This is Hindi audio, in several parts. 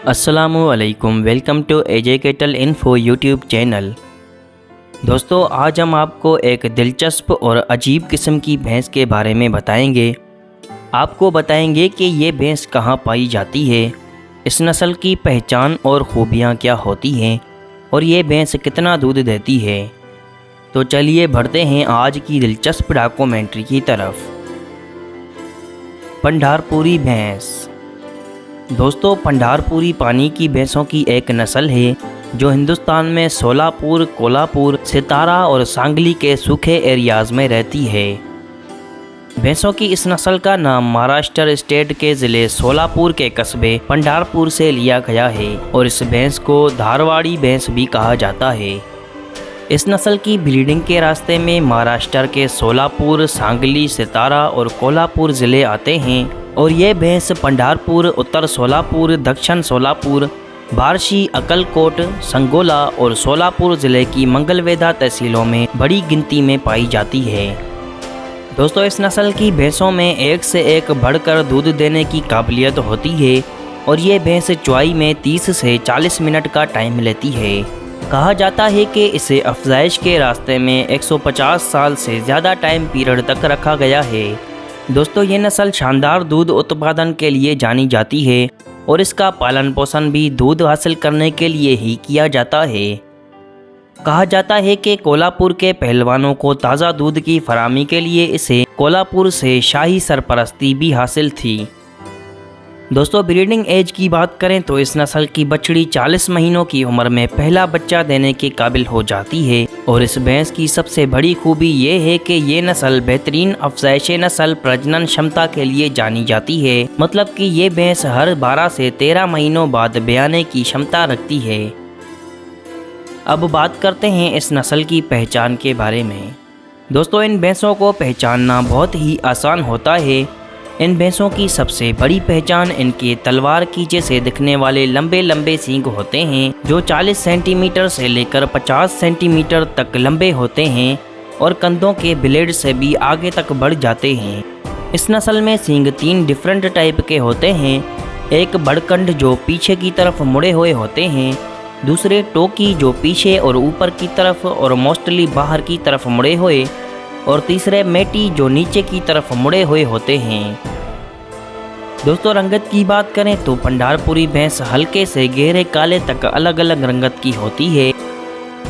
अस्सलामुअलैकुम, welcome to AJ kettle info YouTube channel. दोस्तों, आज हम आपको एक दिलचस्प और अजीब किस्म की भैंस के बारे में बताएंगे। आपको बताएंगे कि ये भैंस कहाँ पाई जाती है, इस नस्ल की पहचान और ख़ूबियाँ क्या होती हैं और ये भैंस कितना दूध देती है। तो चलिए बढ़ते हैं आज की दिलचस्प डॉक्यूमेंट्री की तरफ। पंढारपुरी भैंस। दोस्तों, पंढारपुरी पानी की भैंसों की एक नस्ल है जो हिंदुस्तान में सोलापुर, कोल्हापुर, सितारा और सांगली के सूखे एरियाज़ में रहती है। भैंसों की इस नस्ल का नाम महाराष्ट्र स्टेट के ज़िले सोलापुर के कस्बे पंढारपुर से लिया गया है और इस भैंस को धारवाड़ी भैंस भी कहा जाता है। इस नस्ल की ब्रीडिंग के रास्ते में महाराष्ट्र के सोलापुर, सांगली, सितारा और कोल्हापुर ज़िले आते हैं और ये भैंस पंढारपुर, उत्तर सोलापुर, दक्षिण सोलापुर, बार्शी, अक्कलकोट, संगोला और सोलापुर ज़िले की मंगलवेढा तहसीलों में बड़ी गिनती में पाई जाती है। दोस्तों, इस नस्ल की भैंसों में एक से एक बढ़कर दूध देने की काबिलियत होती है और ये भैंस चुआई में 30 से 40 मिनट का टाइम लेती है। कहा जाता है कि इसे अफजाइश के रास्ते में 150 साल से ज़्यादा टाइम पीरियड तक रखा गया है। दोस्तों, ये नस्ल शानदार दूध उत्पादन के लिए जानी जाती है और इसका पालन पोषण भी दूध हासिल करने के लिए ही किया जाता है। कहा जाता है कि कोल्हापुर के पहलवानों को ताज़ा दूध की फराहमी के लिए इसे कोल्हापुर से शाही सरपरस्ती भी हासिल थी। दोस्तों, ब्रीडिंग एज की बात करें तो इस नस्ल की बछड़ी 40 महीनों की उम्र में पहला बच्चा देने के काबिल हो जाती है और इस भैंस की सबसे बड़ी खूबी ये है कि ये नस्ल बेहतरीन अफज़ाइश नस्ल प्रजनन क्षमता के लिए जानी जाती है। मतलब कि ये भैंस हर 12 से 13 महीनों बाद ब्याने की क्षमता रखती है। अब बात करते हैं इस नस्ल की पहचान के बारे में। दोस्तों, इन भैंसों को पहचानना बहुत ही आसान होता है। इन भैंसों की सबसे बड़ी पहचान इनके तलवार की जैसे दिखने वाले लंबे लंबे सींग होते हैं जो 40 सेंटीमीटर से लेकर 50 सेंटीमीटर तक लंबे होते हैं और कंधों के ब्लेड से भी आगे तक बढ़ जाते हैं। इस नस्ल में सींग 3 डिफरेंट टाइप के होते हैं। एक बड़कंड जो पीछे की तरफ मुड़े हुए होते हैं, दूसरे टोकी जो पीछे और ऊपर की तरफ और मोस्टली बाहर की तरफ मुड़े हुए, और तीसरे मेटी जो नीचे की तरफ मुड़े हुए होते हैं। दोस्तों, रंगत की बात करें तो पंढारपुरी भैंस हल्के से गहरे काले तक अलग अलग रंगत की होती है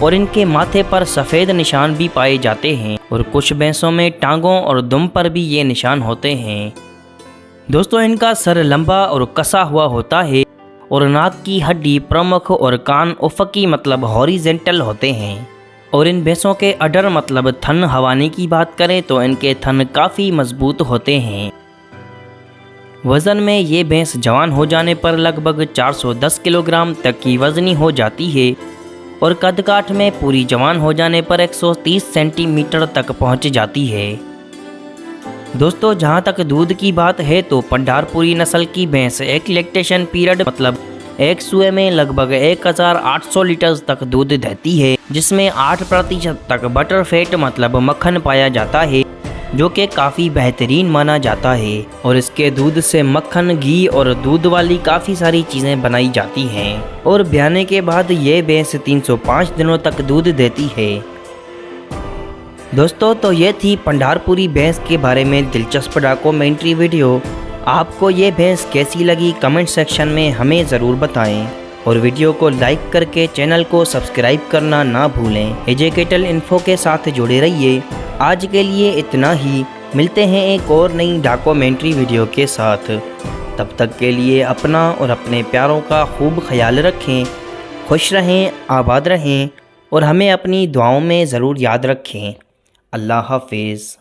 और इनके माथे पर सफ़ेद निशान भी पाए जाते हैं और कुछ भैंसों में टांगों और दुम पर भी ये निशान होते हैं। दोस्तों, इनका सर लंबा और कसा हुआ होता है और नाक की हड्डी प्रमुख और कान उफकी मतलब हॉरिजेंटल होते हैं। और इन भैंसों के अडर मतलब थन हवाने की बात करें तो इनके थन काफ़ी मजबूत होते हैं। वज़न में ये भैंस जवान हो जाने पर लगभग 410 किलोग्राम तक की वज़नी हो जाती है और कद काठ में पूरी जवान हो जाने पर 130 सेंटीमीटर तक पहुंच जाती है। दोस्तों, जहां तक दूध की बात है तो पंढारपुरी नस्ल की भैंस एक लैक्टेशन पीरियड मतलब एक सुए में लगभग 1800 लीटर तक दूध देती है, जिसमें 8% तक बटर फैट मतलब मक्खन पाया जाता है जो कि काफ़ी बेहतरीन माना जाता है और इसके दूध से मक्खन, घी और दूध वाली काफ़ी सारी चीज़ें बनाई जाती हैं और ब्याने के बाद ये भैंस 305 दिनों तक दूध देती है। दोस्तों, तो ये थी पंढारपुरी भैंस के बारे में दिलचस्प डॉक्यूमेंट्री वीडियो। आपको ये भैंस कैसी लगी कमेंट सेक्शन में हमें ज़रूर बताएं और वीडियो को लाइक करके चैनल को सब्सक्राइब करना ना भूलें। एजे केटल इन्फो के साथ जुड़े रहिए। आज के लिए इतना ही, मिलते हैं एक और नई डॉक्यूमेंट्री वीडियो के साथ। तब तक के लिए अपना और अपने प्यारों का खूब ख्याल रखें। खुश रहें, आबाद रहें और हमें अपनी दुआओं में ज़रूर याद रखें। अल्लाह हाफिज़।